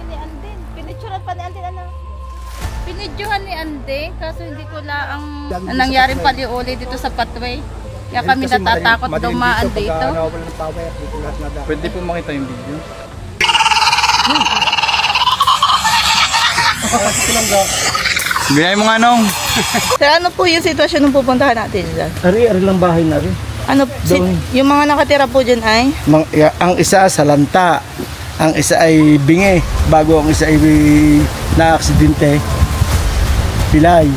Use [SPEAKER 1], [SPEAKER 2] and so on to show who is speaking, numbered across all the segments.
[SPEAKER 1] ni Andin. Pinicturean pa ni Andin, ano? Pinidyohan ni Andin, kaso hindi ko lang ang nangyaring paliuli dito sa pathway. Kaya kami natatakot dumaan dito.
[SPEAKER 2] Pwede po makita yung video. Bigay mo nga nung.
[SPEAKER 1] Sir, ano po yung sitwasyon nung pupuntahan natin dyan?
[SPEAKER 3] Ari lang bahay na rin.
[SPEAKER 1] Ano, yung mga nakatira po dyan ay?
[SPEAKER 3] Ang isa sa lanta, ang isa ay bingi, bago ang isa ay na-aksidente, pilay.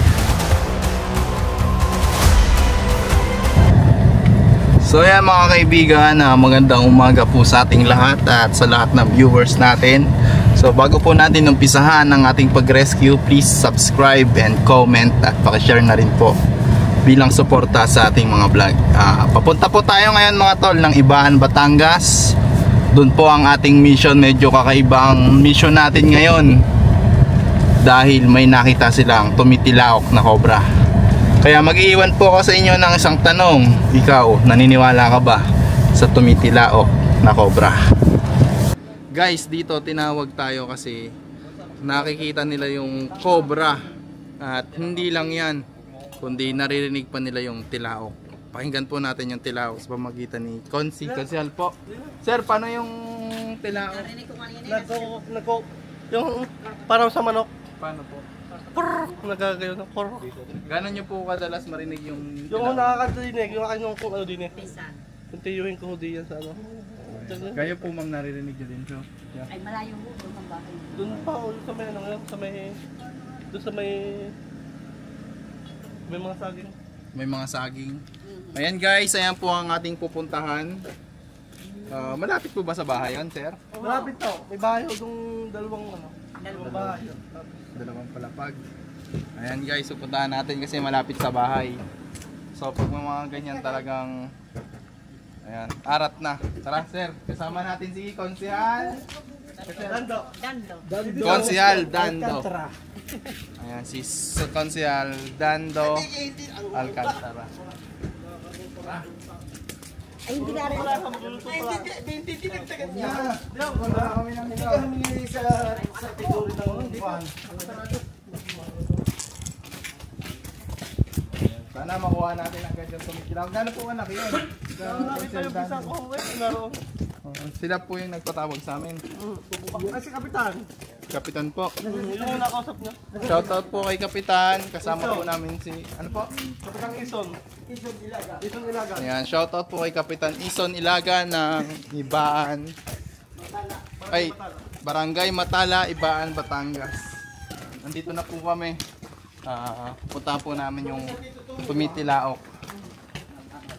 [SPEAKER 2] So yan mga kaibigan, magandang umaga po sa ating lahat at sa lahat ng viewers natin. So bago po natin umpisahan ang ating pag-rescue, please subscribe and comment at pakishare na rin po bilang suporta sa ating mga vlog. Papunta po tayo ngayon mga tol ng Ibaan, Batangas. Doon po ang ating mission, medyo kakaiba ang mission natin ngayon dahil may nakita silang tumitilaok na cobra. Kaya mag-iiwan po ako sa inyo ng isang tanong. Ikaw, naniniwala ka ba sa tumitilaok na cobra? Guys, dito tinawag tayo kasi nakikita nila yung cobra. At hindi lang yan, kundi naririnig pa nila yung tilaok. Pakinggan po natin yung tilaok sa pamagitan ni Consi. Consi po. Sir, paano yung tilaok?
[SPEAKER 3] Yung parang sa manok.
[SPEAKER 2] Paano po?
[SPEAKER 3] Nagkagayon ng korok.
[SPEAKER 2] Gano'n nyo po kadalas marinig yung
[SPEAKER 3] Yung nakakadinig, yung akin yung kung ano din eh. Kuntiyuhin ko di yan sa ano.
[SPEAKER 2] Kayo po ma'am naririnig nyo din siya? Yeah.
[SPEAKER 1] Ay, malayo mo doon ang bahay.
[SPEAKER 3] Doon pa, sa may ano ngayon, doon sa may mga saging.
[SPEAKER 2] May mga saging. Ayan guys, ayan po ang ating pupuntahan. Malapit po ba sa bahay yan, sir?
[SPEAKER 3] Malapit to, may bahay yung dalawang bahay.
[SPEAKER 2] Dalawang palapag. Ayan guys, pupuntahan natin kasi malapit sa bahay. So pag may mga ganyan talagang ayan, arat na. Tara sir, kasama natin si Konsehal Konsehal Dando. Ayan, si Konsehal Dando Alcantara.
[SPEAKER 1] Ay, hindi na rin.
[SPEAKER 3] Wala kami sa tiguri ng buwan.
[SPEAKER 2] Sana makuha natin agad yung tumikilaw. Gano'n po anak yun? Sila po yung nagpatawag sa amin.
[SPEAKER 3] Ay, si Kapitan.
[SPEAKER 2] Kapitan po.
[SPEAKER 3] Yung nakausap niya.
[SPEAKER 2] Shoutout po kay Kapitan. Kasama po namin si, ano po?
[SPEAKER 3] Kapitan Ison. Ison Ilaga.
[SPEAKER 2] Ayan, shoutout po kay Kapitan Ison Ilaga ng Ibaan. Ay, Barangay Matala, Ibaan, Batangas. Nandito na po kami. Punta po namin yung tumitilaok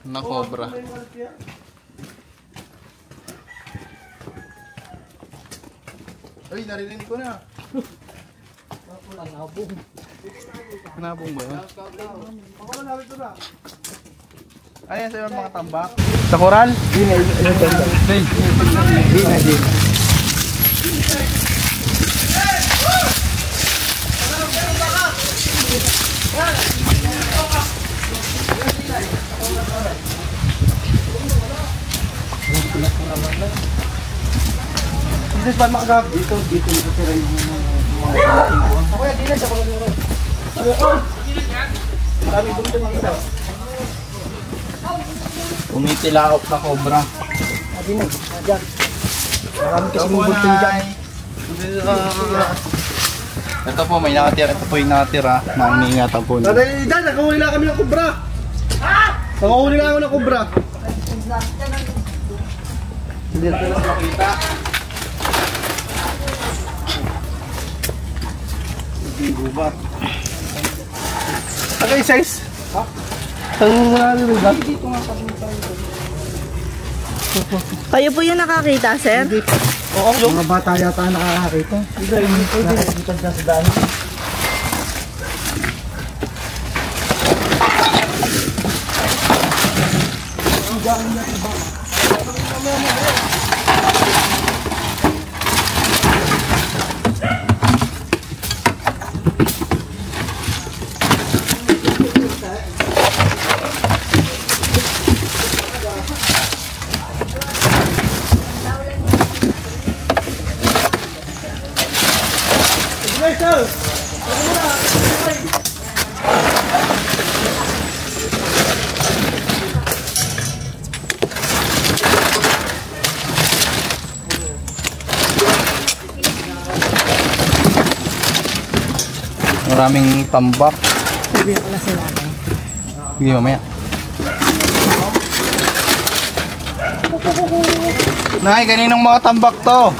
[SPEAKER 2] na cobra. Ay, narinig ko na. Nabong ba yun? Ayan sa'yo mga tambak. Sa koral?
[SPEAKER 3] Business man makagab dito sila yung mga tingkuan. Kuya, di na siya pagkakuro. Marami dito dito.
[SPEAKER 2] Tumitilaok na cobra.
[SPEAKER 3] Adi na, dyan. Marami kasing bulting dyan.
[SPEAKER 2] Ito po, may nakatira. Ito po yung nakatira na iniingatan po.
[SPEAKER 3] Dahil dyan, nakahuli lang kami ng kubra. Nakahuli lang ako ng kubra.
[SPEAKER 2] Hindi na sila makita.
[SPEAKER 3] Gubat. Okay, size. Ha? Saan mo na nila? Dito nga kami tayo.
[SPEAKER 1] Kayo po yung nakakita, sir?
[SPEAKER 3] Oo, mga bata yata nakakakita. Hindi, nakakita na sa daan.
[SPEAKER 2] Maraming tambak.
[SPEAKER 1] Sabi ko na sila.
[SPEAKER 2] Hindi mamaya. Nay, kaninong mga tambak to?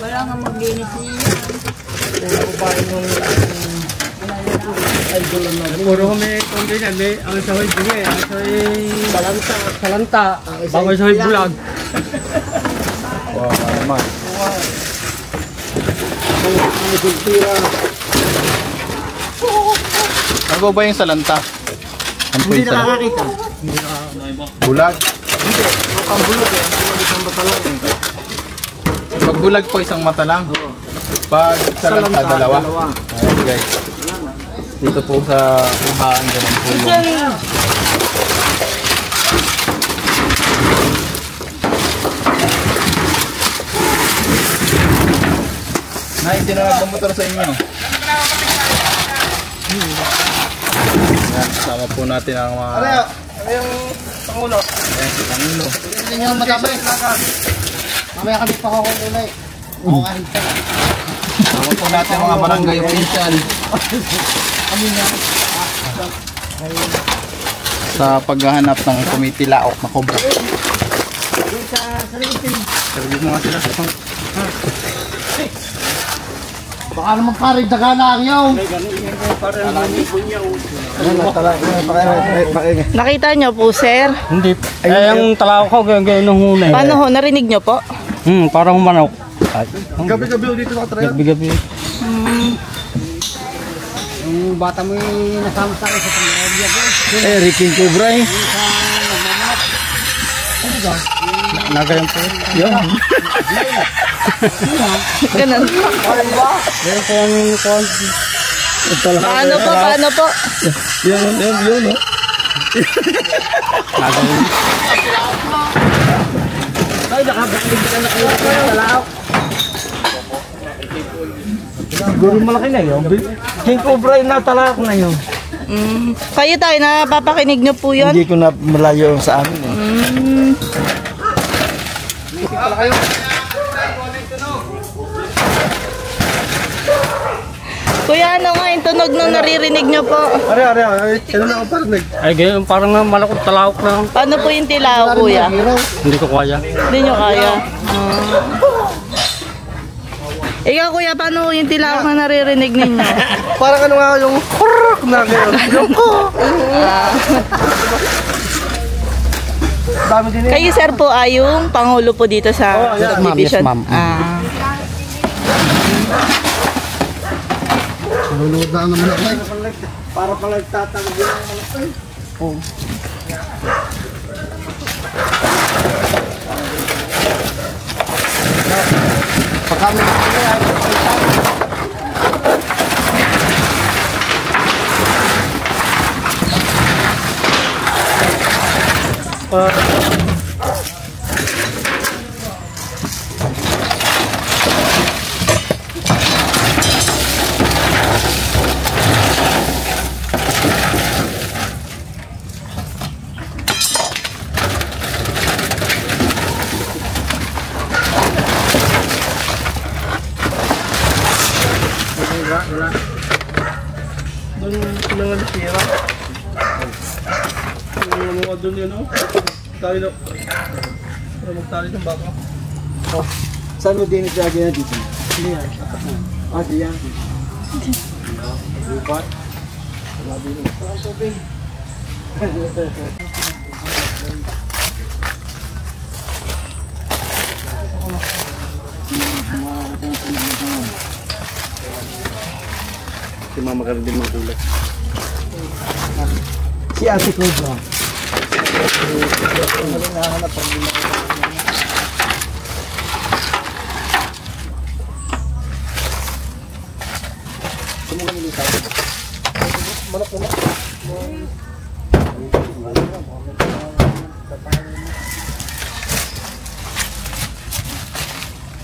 [SPEAKER 1] Wala nga maglinis niya.
[SPEAKER 3] Puro kami kundi na, ang sahoy bunga, ang sahoy salanta, bago sahoy bulag.
[SPEAKER 2] Wow, naman. Ano ba yung salanta? Ano po yung salanta?
[SPEAKER 3] nakakita.
[SPEAKER 2] Bulag?
[SPEAKER 3] Hindi, ang bulog eh, ang bulog isang batalong eh.
[SPEAKER 2] Pag bulag po isang mata lang. Pag salanta, dalawa. Ayan guys. Dito po sa uhaan, ganun po yung... Nay, hindi na nagmamotor sa inyo. Ayan, kasama po natin ang mga...
[SPEAKER 3] Ano yung Pangulo?
[SPEAKER 2] Ayan, si Pangulo.
[SPEAKER 3] Hindi nyo matabay. Mamaya kami pa ako kulay. Ako kahit ka.
[SPEAKER 2] Kasama po natin ang mga barangay official. Sa paghahanap ng kumitilaok na kobra. Sabi mo nga sila.
[SPEAKER 3] Baka naman parin daga na ang yaw.
[SPEAKER 1] Nakita niyo po, sir?
[SPEAKER 3] Hindi. Yung talaw ko, gano'n nung una.
[SPEAKER 1] Paano ho? Narinig niyo po?
[SPEAKER 3] Parang manok. Gabi-gabi dito nakatrayo. Gabi-gabi. Yung bata mo yung nasama sa akin sa pangyaria ko. Riking Cobra eh. Nagayon po. Yun.
[SPEAKER 1] Ganun.
[SPEAKER 3] Meron ko yung konti.
[SPEAKER 1] Paano po? Paano po?
[SPEAKER 3] Yun. Nagayon. Ay, nakabaklig ka na kayo sa talaw. Siguro malaki na yun. King Cobra yung natalak na yun.
[SPEAKER 1] Kayo tayo, napapakinig niyo po yun?
[SPEAKER 3] Hindi ko na malayo sa amin eh.
[SPEAKER 1] Kuya, ano nga yung tunog nung naririnig niyo po?
[SPEAKER 3] Are. Ano na ako parinig? Ay, ganyan. Parang malakot talawak na.
[SPEAKER 1] Paano po yung tilaw, kuya?
[SPEAKER 3] Hindi ko kaya.
[SPEAKER 1] Hindi nyo kaya? Ikaw, kuya, paano yung tilaw na naririnig ninyo?
[SPEAKER 3] Parang ano nga yung kurk na gano'n. Yung kurk. Dami din eh.
[SPEAKER 1] Kayo, sir po, ay yung pangulo po dito sa division?
[SPEAKER 3] Yes, ma'am. Nanonood na naman ako. Para pala nagtatanggi ng malaki. Oo. Pagkami na kami ay wala. Doon mga nasira. Yung mga doon yun, no? Tali na. Para magtali ng baka. Oh. Saan mo din itlagay na dito? Hindi yan. Diyan. Lupat. Wala din. Parang tubig. Si Mama ka rin din magulat. Si Ate Cobra. Nahanap ang sumulang nilitaw. Manok mo na.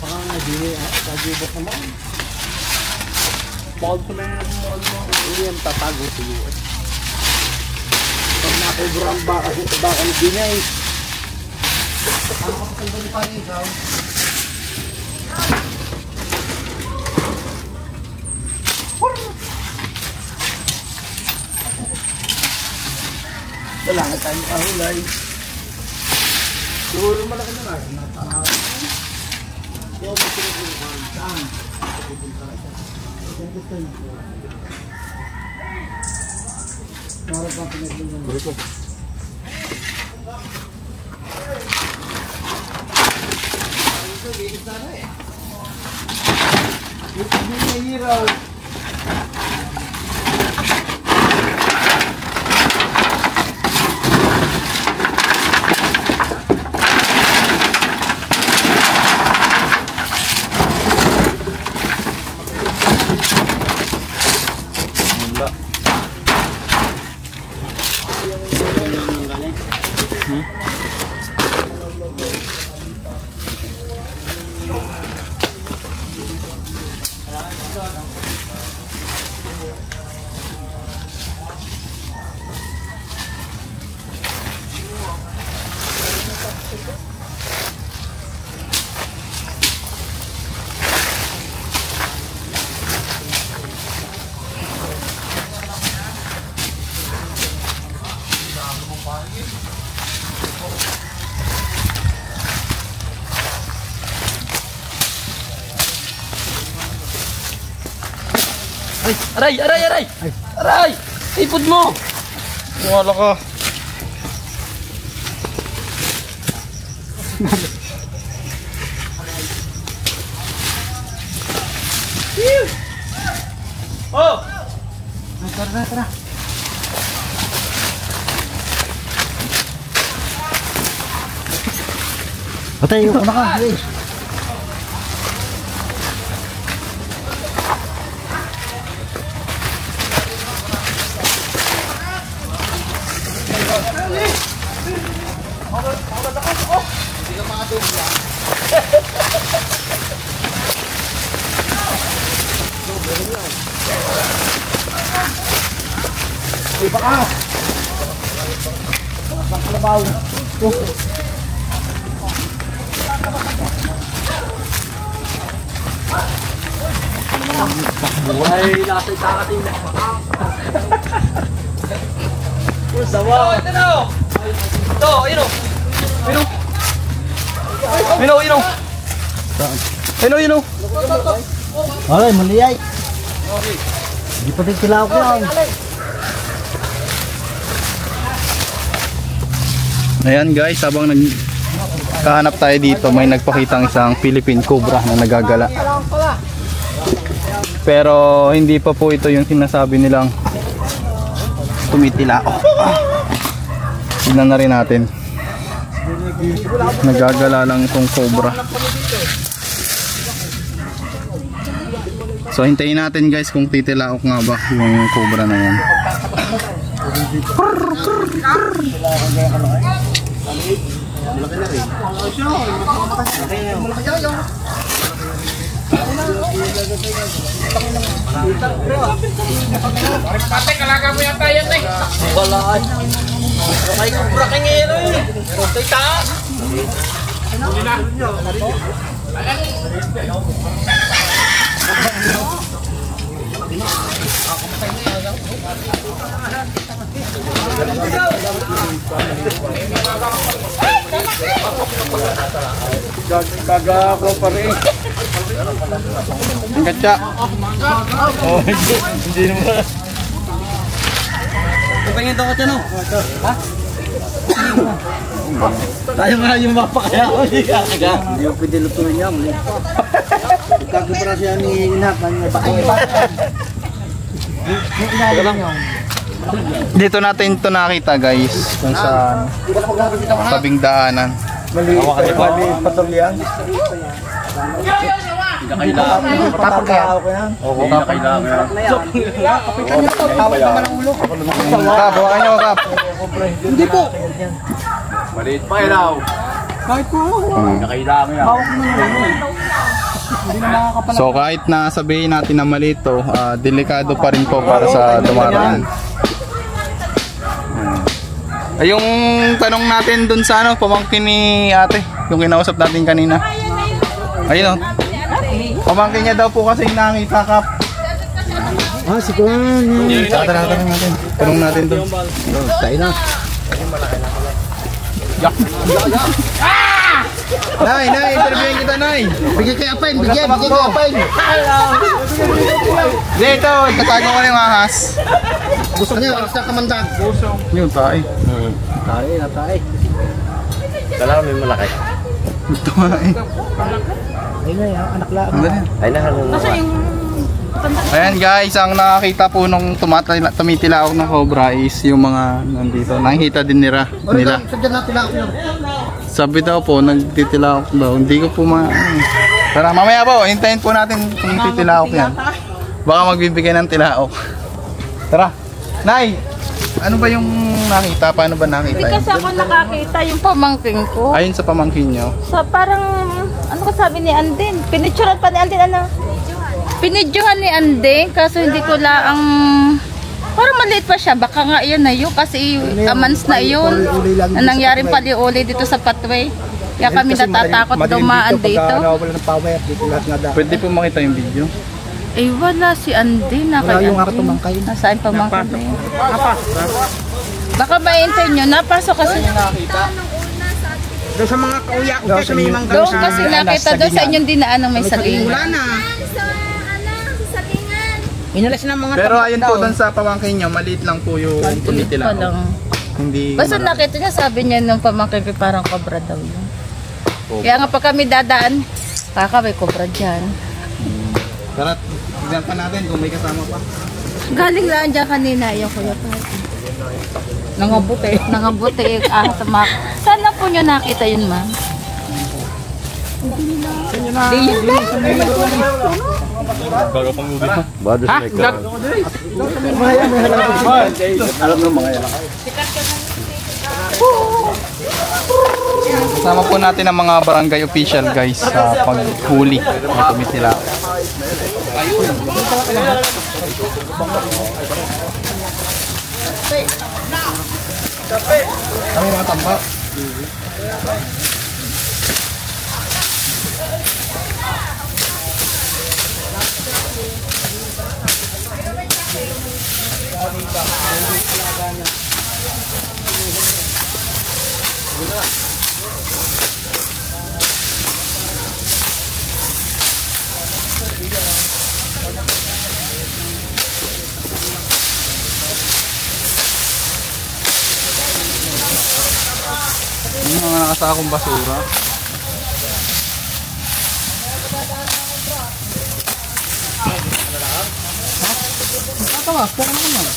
[SPEAKER 3] Parang hindi kagibok naman. Bakit ko na hindi yung tatago sa iyo. Pag nakubra ang baka ni Binay. Ano ka pagkalba ni Pani ikaw? Wala ka tayong kahulay. Siguro malaki na lang. Yung masinagulungan. Saan? Marap ang pinaglungan. Ito. Ito, gigit na na eh. Ito din na hiraw.
[SPEAKER 4] Aray! Aray! Aray! Aray! Ipod mo!
[SPEAKER 2] Wala ka.
[SPEAKER 4] Oh!
[SPEAKER 3] Tara. Patay ko na ka. Ay, baka! Baka kalabaw.
[SPEAKER 4] Ay, nasa itakating na. Sawa! Ito na! Ito, ayun o! Ayun o! Ayun o! Ayun o! Ayun o!
[SPEAKER 3] Alay, mali ay. Hindi pa din sila ako yan.
[SPEAKER 2] Ayan guys, habang nagkahanap tayo dito, may nagpakitang isang Philippine Cobra na nagagala. Pero hindi pa po ito yung sinasabi nilang tumitilao. Tignan na rin natin. Nagagala lang itong cobra. So hintayin natin guys kung titilaok nga ba yung cobra na yan.
[SPEAKER 4] Pate, kalaga mo yung tayo eh! Balaan! Ay, kubra ka ngayon eh! Ito yung taas! Huli na!
[SPEAKER 3] Kaga ako pa rin.
[SPEAKER 2] Ang katsa.
[SPEAKER 3] Oh, hindi naman.
[SPEAKER 4] Pagpangin ito ko dyan o! Ha?
[SPEAKER 3] Tayo nga yung mapakaya ko. Hindi ko pwede lutuin niya. Kagibra siya ni Inakan.
[SPEAKER 2] Dito natin ito nakita guys, kung saan tabing daanan.
[SPEAKER 3] Mali patulyan. Papakaya ko yan.
[SPEAKER 4] Oo, kailangan yan.
[SPEAKER 3] Kapitan niyo ito. Tawag naman ang ulo.
[SPEAKER 2] Kap, hawakan nyo kap.
[SPEAKER 3] Hindi po.
[SPEAKER 4] Maliit pa yun ako.
[SPEAKER 3] Kahit po.
[SPEAKER 4] Kailangan yan.
[SPEAKER 3] Hawak mo naman.
[SPEAKER 2] So kahit na sabihin natin na mali ito, delikado pa rin po para sa dumaraan. Ay, yung tanong natin dun sa ano, pamangkin ni ate, yung kinausap natin kanina. Ayun, pamangkin niya daw po kasi nakita Kap.
[SPEAKER 3] Si Kuan.
[SPEAKER 2] Tanong natin. Tanong natin doon.
[SPEAKER 3] Tayo na.
[SPEAKER 2] Nay, interviewin kita, Nay.
[SPEAKER 3] Bigyan kay Apen, bigyan kay Apen.
[SPEAKER 2] Dito, tatago ko yung ahas.
[SPEAKER 3] Gusto niya, sa kamandag.
[SPEAKER 2] Yun, tayo.
[SPEAKER 3] Tayo.
[SPEAKER 4] Kailangan may malaki.
[SPEAKER 2] Ito nga eh.
[SPEAKER 3] Ayun na yan, anak lang.
[SPEAKER 4] Ay na hanong
[SPEAKER 2] Ayan guys, ang nakakita po nung tumitilaok ng cobra is yung mga nandito. Nakikita din nila.
[SPEAKER 3] Sadya natin ako yun.
[SPEAKER 2] Sabi daw po, nagtitilaok daw. Hindi ko po Tara, mamaya po, hintayin po natin kung titilaok yan. Baka magbibigay ng tilaok. Tara. Nay, ano ba yung nakita? Paano ba nakita
[SPEAKER 1] Hindi
[SPEAKER 2] yun?
[SPEAKER 1] kasi ako nakakita yung pamangking ko.
[SPEAKER 2] Ayun sa pamangkin nyo.
[SPEAKER 1] Sa parang, ano ka sabi ni Andin? Pinicturean pa ni Andin, ano? Pinidyohan ni Andin, kaso hindi ko lang parang maliit pa siya. Baka nga yun na yun, kasi amans na yun. Na nangyaring pali-uli dito sa pathway. Kaya kami natatakot dumaan dito.
[SPEAKER 2] Pwede po makita yung video.
[SPEAKER 1] Eh wala si Andin. Nasaan pamangkin? Baka maintay nyo, napasok kasi.
[SPEAKER 3] Doon sa mga kauya-uya sa may mangga.
[SPEAKER 1] Doon kasi nakita doon sa inyong dinaan ng may sagingan.
[SPEAKER 3] Wala na. Inalas na mga
[SPEAKER 2] Pero ayun po doon sa pamangkin nyo, maliit lang po yung tumitilaok. Hindi.
[SPEAKER 1] Basta nakita niya, sabi niya nung pamangkin ko parang cobra daw yun. Kaya nga pa kami dadaan, kaka may cobra dyan.
[SPEAKER 2] Tara, tignan pa natin kung may kasama pa.
[SPEAKER 1] Galing lang dyan kanina yung kuya pa. Nangabuti. Saan lang po nyo nakita yun, ma'am? Di yun lang.
[SPEAKER 2] Bago pang ubi pa.
[SPEAKER 4] Bados may ko.
[SPEAKER 2] Alam mo mga yan. Kasama po natin ang mga barangay official guys sa paghuli ng tumitilaok. Kami mga tambak. Yung mga nakasakong basura. Tatawas, pero naman.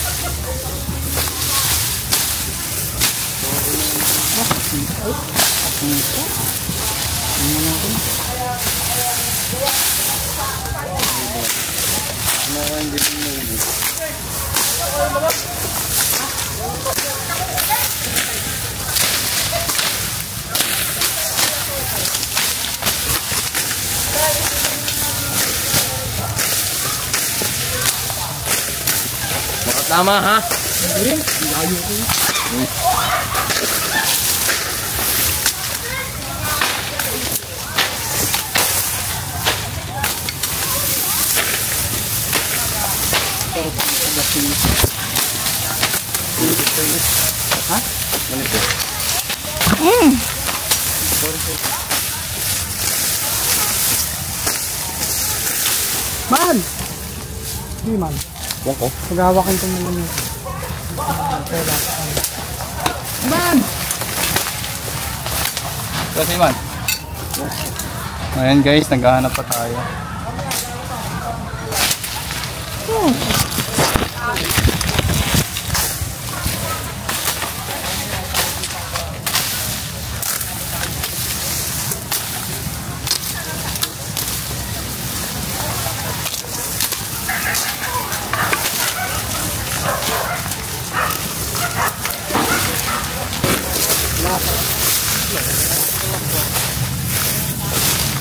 [SPEAKER 4] Tama ha?
[SPEAKER 3] Man! Hindi man.
[SPEAKER 4] Wako.
[SPEAKER 3] Pag-hawakan ko naman yun.
[SPEAKER 2] Man! Kasi man. Ayan guys, naghahanap pa tayo.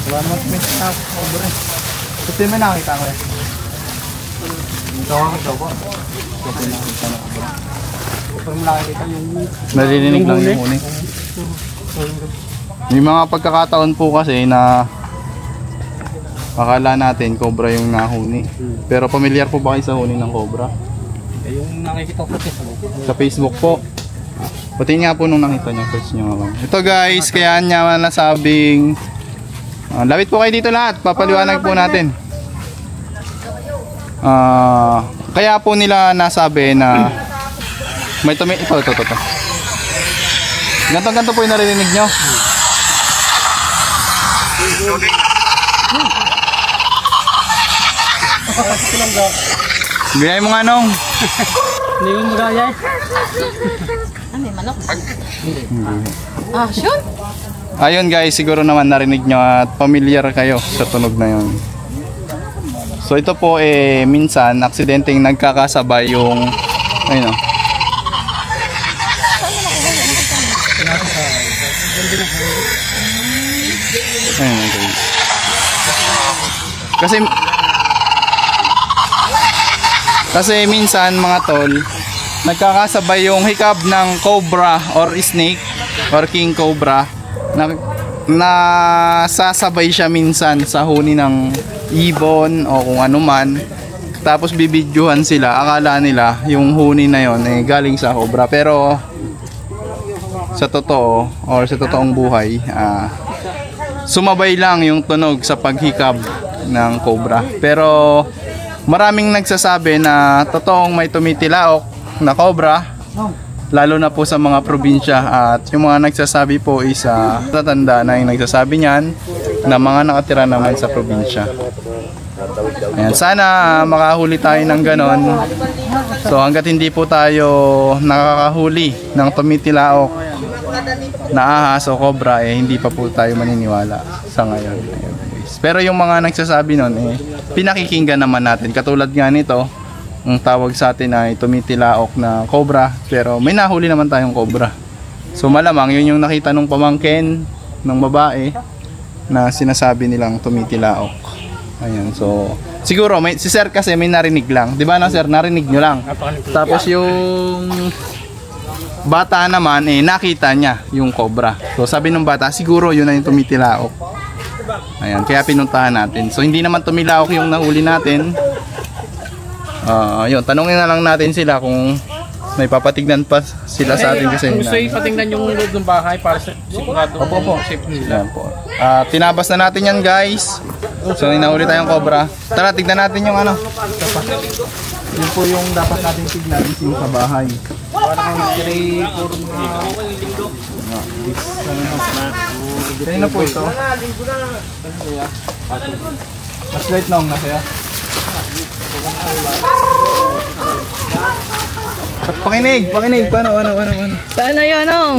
[SPEAKER 2] Wala naman may cobra. Kasi may nakita ko eh. Ito po. Ito nakita na cobra.
[SPEAKER 3] Parang nakikita yung...
[SPEAKER 2] Naririnig lang yung huni. May mga pagkakataon po kasi na akala natin cobra yung nahuni. Pero pamilyar po ba kayo sa huni ng cobra?
[SPEAKER 3] Eh, yung nakikita ko
[SPEAKER 2] Sa Facebook po. Pati nga po nung nakita nyo, search nyo ako. Ito guys, kaya niya nasabing lapit po kayo dito lahat, papaliwanag po natin. Kaya po nila nasabi na may ito. Ganto po yung narinig nyo. Bigay mo nga nung.
[SPEAKER 3] Hindi mo magaya.
[SPEAKER 1] Ano yung manok? Ah, sure?
[SPEAKER 2] Ayun guys, siguro naman narinig nyo at familiar kayo sa tunog na yun. So ito po minsan aksidenteng nagkakasabay yung ayun o. Ayun guys. Kasi minsan mga tol, nagkakasabay yung hikab ng cobra or snake or king cobra na sasabay siya minsan sa huni ng ibon o kung ano man. Tapos bibidyohan sila, akala nila yung huni na yon galing sa cobra, pero sa totoo or sa totoong buhay sumabay lang yung tunog sa paghikab ng cobra. Pero maraming nagsasabi na totoong may tumitilaok na cobra, lalo na po sa mga probinsya, at yung mga nagsasabi po is tatanda na yung nagsasabi niyan na mga nakatira naman sa probinsya. Ayan, sana makahuli tayo ng ganon. So hanggat hindi po tayo nakakahuli ng tumitilaok na ahas o cobra, hindi pa po tayo maniniwala sa ngayon. Ayan, guys. Pero yung mga nagsasabi nun, pinakikinggan naman natin. Katulad nga nito, ang tawag sa atin ay tumitilaok na cobra, pero may nahuli naman tayong cobra. So malamang yun yung nakita nung pamangkin ng babae na sinasabi nilang tumitilaok. Ayan, so siguro si sir kasi may narinig lang, di ba na sir, narinig nyo lang. Tapos yung bata naman nakita niya yung cobra. So sabi ng bata, siguro yun na yung tumitilaok. Ayan, kaya pinuntahan natin. So hindi naman tumilaok yung nahuli natin. Yun, tanongin na lang natin sila kung may papatignan pa sila sa atin kasi.
[SPEAKER 3] Gusto patingnan yung loob ng bahay para sa sigurado.
[SPEAKER 2] Opo.
[SPEAKER 3] Safe nila.
[SPEAKER 2] Yan po. Tinabas na natin yan guys. So inahuli tayong cobra. Tara, tignan natin yung ano. Yun po yung dapat natin tignan yung sa bahay. Kaya na po ito. Mas light na ang nasaya. Pakinig. Paano?
[SPEAKER 1] Paano yun, oh?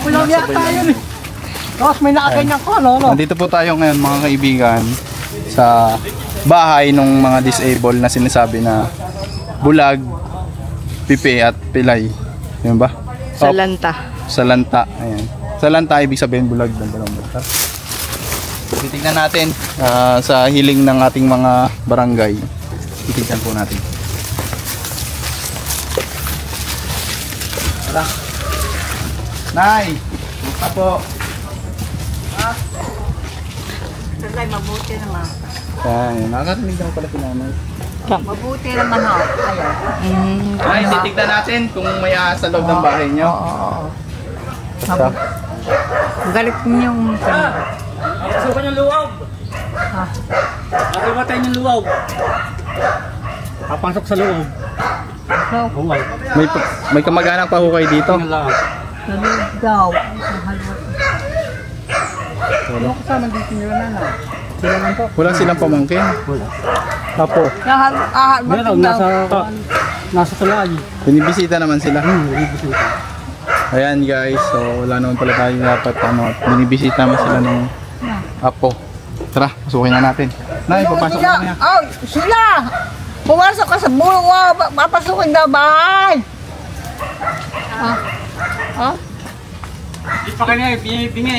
[SPEAKER 3] Kulang yata yun eh. Tapos may nakaganyan ko, no?
[SPEAKER 2] Nandito po tayo ngayon mga kaibigan sa bahay ng mga disabled na sinasabi na bulag, pipi at pilay. Yun ba? Sa lanta. Ayan. Sa lanta ibig sabihin bulag ng dalawang bata. Titignan natin sa hiling ng ating mga barangay. Titignan po natin. Tara. Nay! Apo!
[SPEAKER 5] Sandali, mabuti naman.
[SPEAKER 2] Ayan. Nakakarinig naman pala pinanay.
[SPEAKER 5] Mabuti naman ho. Ayun.
[SPEAKER 2] Ay, titignan natin kung may ahas sa loob ng bahay nyo.
[SPEAKER 5] Oo. Galit niyong...
[SPEAKER 3] Sukan yung luwag. Nakimatay yung luwag. Papasok sa loob. Huwag.
[SPEAKER 2] May kamag-anak pa ho kayo dito.
[SPEAKER 5] Salut daw.
[SPEAKER 3] Ano kasama dito nila na? Sila lang po.
[SPEAKER 2] Wala silang pamangkin.
[SPEAKER 3] Wala.
[SPEAKER 2] Apo.
[SPEAKER 3] Meron, nasa tulay.
[SPEAKER 2] Binibisita naman sila.
[SPEAKER 3] Binibisita.
[SPEAKER 2] Ayan guys, so wala naman pala tayo dapat binibisita naman sila ng apo. Tara, pasukin na natin. Nay, papasok na niya.
[SPEAKER 5] Oh, sila! Pumasok ka sa buwa, papasukin na bahay.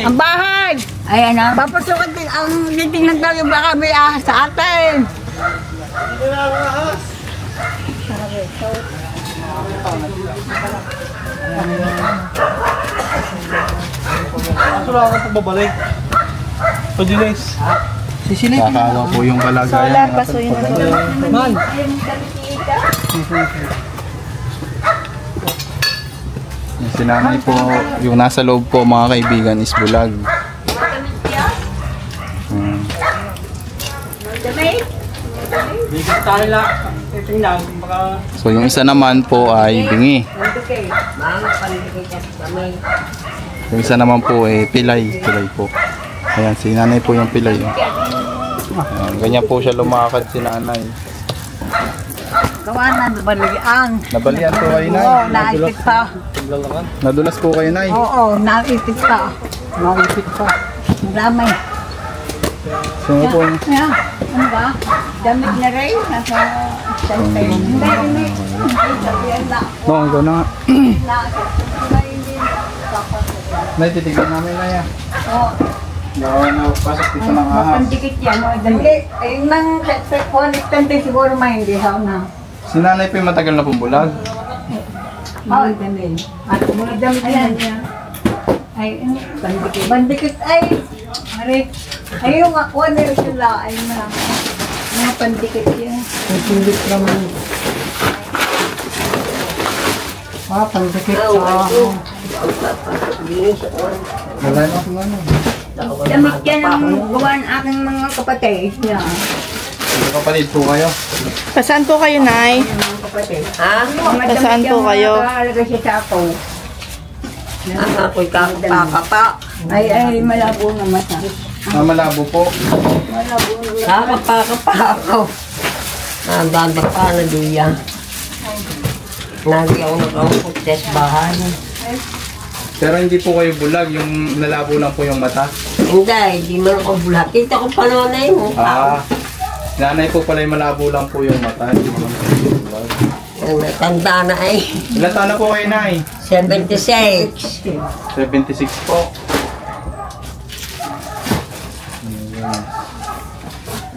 [SPEAKER 5] Ang bahay! Ayan na. Papasukin din ang titingnan daw yung baka may ahas sa atin.
[SPEAKER 3] Kaso lang ako pagbabalik. Padilis. Sisilip.
[SPEAKER 2] Kakawa po yung kalagayan natin.
[SPEAKER 3] Man.
[SPEAKER 2] Yung sinanay po, yung nasa loob po mga kaibigan is bulag.
[SPEAKER 3] Bigit tayo lang. Tingnan, baka...
[SPEAKER 2] So yung isa naman po ay bingi. Yung isa naman po ay pilay. Pilay po. Ayan, si nanay po yung pilay. Ayan, ganyan po siya lumakad si nanay.
[SPEAKER 5] Gawa na, nabalian.
[SPEAKER 2] Nabalian po kayo, nay.
[SPEAKER 5] Oo, naipit pa.
[SPEAKER 2] Nadulas po kayo, nay.
[SPEAKER 5] Oo, naipit pa. Naipit pa. Maramay.
[SPEAKER 2] Sino po yung...
[SPEAKER 5] Yeah. Ano ba? Damit na rin. Nasa isang tayo. Hindi. Sabihan na.
[SPEAKER 2] No, ikaw na nga.
[SPEAKER 5] Hindi.
[SPEAKER 2] Nay, titignan namin na yan.
[SPEAKER 5] Oo.
[SPEAKER 2] No, pasok dito ng ahas.
[SPEAKER 5] Pandikit yan. Hindi. Ay, nang konistante siguro maindihaw na.
[SPEAKER 2] Si nanay po yung matagal na pumbulag.
[SPEAKER 5] Oo, damit. At mga damit na niya. Ay, bandikit. Bandikit ay. Ari. Ay, yung ako na sila. Ay, mga pandikit yan.
[SPEAKER 3] Pindit naman. Pandikit sa... Wala na kung ano.
[SPEAKER 5] Damit yan ang gawa ng aking mga kapatid. Yeah.
[SPEAKER 2] Mga kapatid po kayo.
[SPEAKER 1] Saan po kayo, Nay?
[SPEAKER 5] Mga kapatid. Ha?
[SPEAKER 1] Saan po kayo?
[SPEAKER 5] Nakahalaga siya sa ako.
[SPEAKER 6] Ako'y kakapa.
[SPEAKER 5] Ay, malabo na mata.
[SPEAKER 2] Malabo po.
[SPEAKER 5] Malabo na.
[SPEAKER 6] Kakapa ako. Nandanda pa na diya. Lagi ako nakaumpot sa bahay.
[SPEAKER 2] Pero hindi po kayo bulag, yung nalabo lang po yung mata.
[SPEAKER 6] Hindi man ako bulat. Kita ko pa naman na yung mukha.
[SPEAKER 2] Nanay po pala yung malabo lang po yung mata. Hindi po lang po yung bulag.
[SPEAKER 6] Tanda na eh.
[SPEAKER 2] Ilan taon na po kayo, Nay?
[SPEAKER 6] 76.
[SPEAKER 2] 76 po.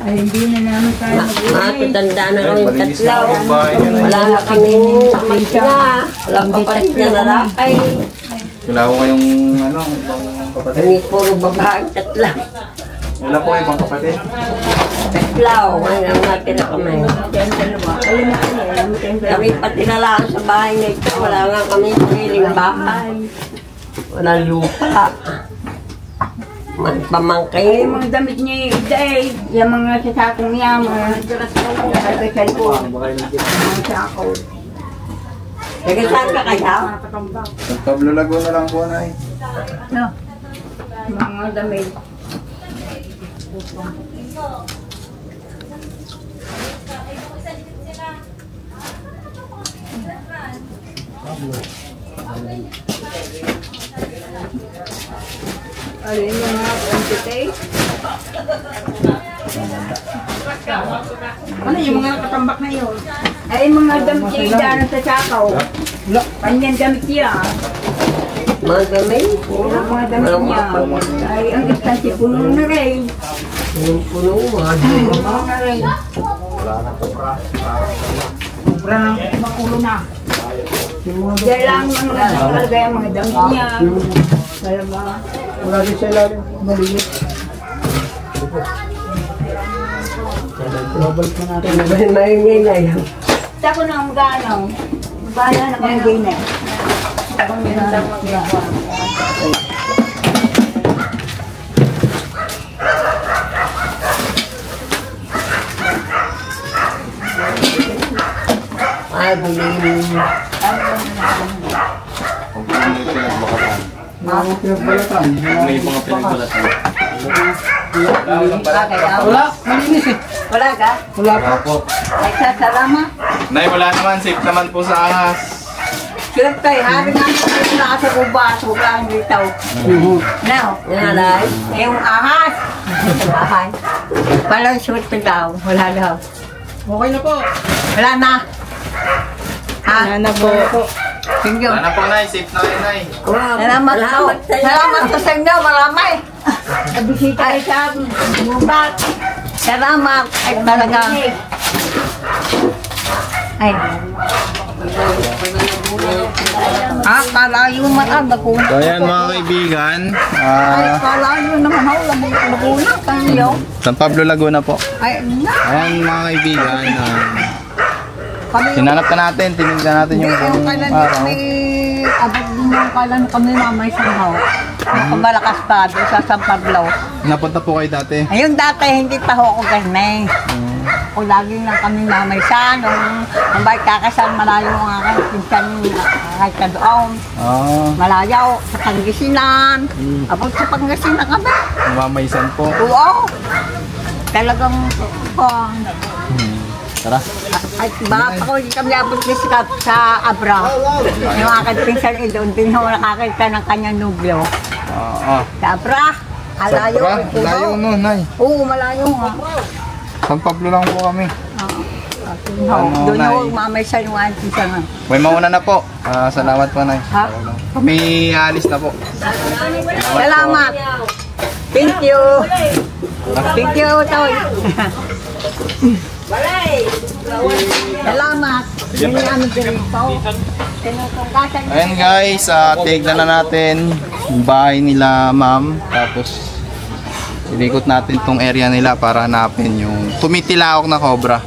[SPEAKER 5] Ay, hindi na naman tayo mag-uwi.
[SPEAKER 6] Matanda na
[SPEAKER 2] Ay,
[SPEAKER 6] kami
[SPEAKER 2] malinis na
[SPEAKER 6] tatlo.
[SPEAKER 2] ang bahay niyo, Nay.
[SPEAKER 6] Wala na kami pamilya. Wala kapatid na lalaki.
[SPEAKER 2] Wala ko kayong ano, ibang kapatid.
[SPEAKER 6] Kami puro babae tatlo.
[SPEAKER 2] Wala po ibang kapatid.
[SPEAKER 6] Tatlo. Ngayon natira kami. Kami pati na lang sa bahay na ito. Wala nga kami piling bahay. Wala lupa.
[SPEAKER 5] Ay,
[SPEAKER 6] Pamangkin.
[SPEAKER 5] mga damit niya day, yung mga sasakong niya, mga kasal ko, mga sako.
[SPEAKER 6] Taga saan ka kaya?
[SPEAKER 2] Sa Pablo Laguna lang po, Nay.
[SPEAKER 5] No. Mga damit. Ano yung mga quantity? Ano yung mga nakatambak na yun? Ay, mga damit niya idaanan sa sakaw. Kanyang damit niya.
[SPEAKER 6] Mga gamay.
[SPEAKER 5] Puro mga damit niya. Ay, ang istansi puno na rin.
[SPEAKER 6] Yung puno mo.
[SPEAKER 5] Puno na rin. Sobra ng makulo na. Diyan lang ang nakalagay ang mga damit niya. Talaga.
[SPEAKER 3] Wala din sa ilalim. Maliit. Babalik na natin.
[SPEAKER 6] Maingay na yan.
[SPEAKER 5] Sako na ang ganaw. Bahala na kang gina. Sako na ang ganaw.
[SPEAKER 6] Ay, buling.
[SPEAKER 3] Mga pinagbalatan.
[SPEAKER 2] May mga pinagbalatan.
[SPEAKER 3] Wala. Malinis eh.
[SPEAKER 5] Wala ka?
[SPEAKER 3] Wala pa.
[SPEAKER 2] Wala po.
[SPEAKER 5] Nagsasarama?
[SPEAKER 2] Nay, wala naman. Safe naman po sa ahas.
[SPEAKER 5] Siyempre, hari nga na sa guba. Sobrang dito. Now,
[SPEAKER 6] Nanay.
[SPEAKER 5] yung ahas. Sa bahay. Walang shoot na daw. Wala daw.
[SPEAKER 3] Okay na po.
[SPEAKER 5] Wala na. Ha?
[SPEAKER 1] Wala na po.
[SPEAKER 5] Thank you.
[SPEAKER 2] Sana po, Nay. Safe na kayo, Nay.
[SPEAKER 5] Salamat po. Salamat po sa inyo. Marami. Nabisita kayo sa bubat. Salamat. Ay talaga. Ay. Kalayo man ako.
[SPEAKER 2] So ayan mga kaibigan,
[SPEAKER 5] Ay, kalayo naman ako. Laguna. Kalayo.
[SPEAKER 2] San Pablo, Laguna po.
[SPEAKER 5] Ay, na.
[SPEAKER 2] Ayan mga kaibigan,
[SPEAKER 5] Kami
[SPEAKER 2] hinanap na natin, tinignan natin yung
[SPEAKER 5] yung kailan
[SPEAKER 2] araw.
[SPEAKER 5] kami, abot din yung kailan kami mamay sa haw. Kumalakas pa doon sa San Pablo.
[SPEAKER 2] Napunta po kayo dati.
[SPEAKER 5] Ayun dati, hindi pa ho ako ganyan. O lagi lang kami mamay sa nungambay kakasal malayo ang aking pinsan kahit ka doon. Malayo sa Pangasinan. Abot sa Pangasinan kami.
[SPEAKER 2] Mamaysan po.
[SPEAKER 5] Oo. Talagang
[SPEAKER 2] Tara.
[SPEAKER 5] At baka ko hindi kami abot sa Abra. Yung aking pinsan doon din ho nakakita ng kanyang nubyo. Sa Abra. Alayo.
[SPEAKER 2] Layo no, Nay.
[SPEAKER 5] Oo, malayo nga.
[SPEAKER 2] San Pablo lang po kami.
[SPEAKER 5] Doon
[SPEAKER 2] Nay?
[SPEAKER 5] ako mamay sa inuwan siya nga.
[SPEAKER 2] May mauna na po. Salamat po, Nay.
[SPEAKER 5] Ha?
[SPEAKER 2] Kami alis na po.
[SPEAKER 5] Salamat. Thank you. Thank you, Toy. Salamat. Yun yung ano din ito. Tinutungkasan niya.
[SPEAKER 2] Ayan guys, tignan na natin yung bahay nila ma'am. Tapos inikot natin tong area nila para hanapin yung tumitilaok na cobra.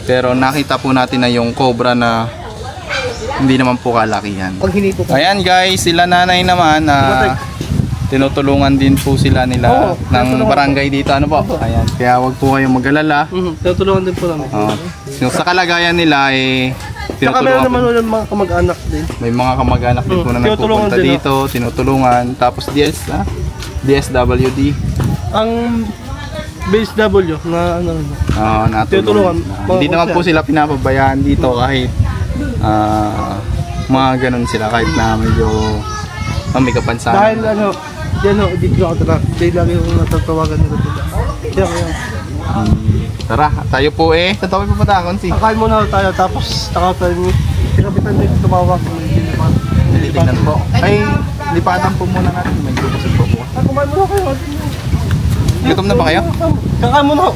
[SPEAKER 2] Pero nakita po natin na yung cobra na hindi naman po kalakihan.
[SPEAKER 3] Pag hindi po.
[SPEAKER 2] Ayan guys, sila nanay naman tinutulungan din po sila nila ng barangay dito. Ano po? Ayan, kaya wag po kayong mag-alala.
[SPEAKER 3] Tutulungan din po namin.
[SPEAKER 2] Yung sa kalagayan nila
[SPEAKER 3] Saka meron
[SPEAKER 2] tinutulungan
[SPEAKER 3] naman
[SPEAKER 2] po.
[SPEAKER 3] ulit mga kamag-anak din.
[SPEAKER 2] May mga kamag-anak din po na
[SPEAKER 3] tinutulungan
[SPEAKER 2] nagpupunta
[SPEAKER 3] din,
[SPEAKER 2] dito, tinutulungan. Tapos DSWD.
[SPEAKER 3] Ang BSW na ano.
[SPEAKER 2] Natulungan.
[SPEAKER 3] Tinutulungan.
[SPEAKER 2] Hindi naman po sila pinapabayaan dito kahit mga ganun sila kahit na medyo may kapansanan.
[SPEAKER 3] Dahil ano, yan o, dito ako tala. Dahil lagi yung natatawagan nila dito. Kaya.
[SPEAKER 2] Tara, tayo po Tatawi po patakon si.
[SPEAKER 3] Akain muna tayo tapos tayo sinabitan din tumawag.
[SPEAKER 2] Tingnan po. Ay, lipatan po muna natin. May gusto po po.
[SPEAKER 3] Kumain muna kayo.
[SPEAKER 2] Gutom na ba kayo?
[SPEAKER 3] Kakain muna ako.